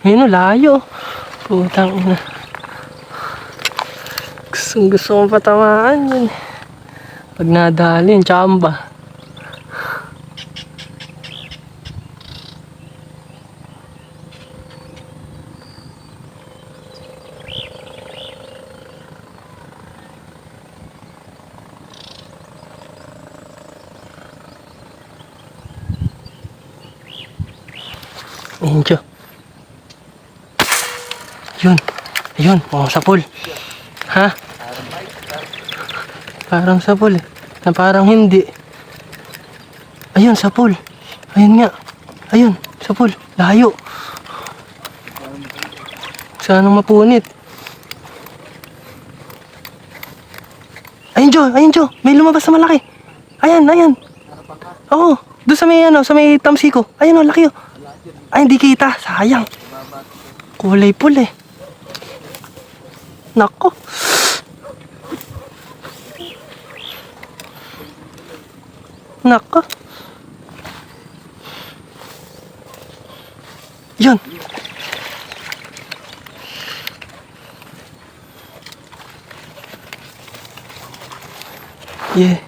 Ayun o, layo. Putang ina. Gusto kong patamaan yun. Pag nadali yung tsamba. Ayun siya. Yun. Ayun, sapul. Ha? Parang sapul eh. Na parang hindi. Ayun, sapul. Ayun nga. Ayun, sapul. Layo. Sana mapunit. Ayun Jo. May lumabas na malaki. Ayan. Oo, doon sa may sa may tamsiko. Ayun o, laki o. Ay, hindi kita. Sayang. Kulay pula eh. Nako. Nako. Yun. Yeah.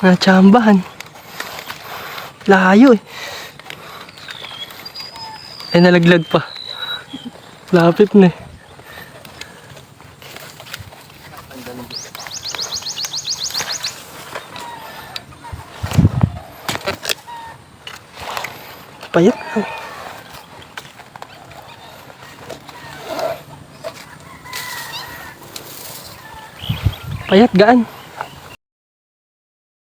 Natsambahan. Layo eh. Ay, nalaglag pa. Lapit na eh. Payat lang. Payat gaan.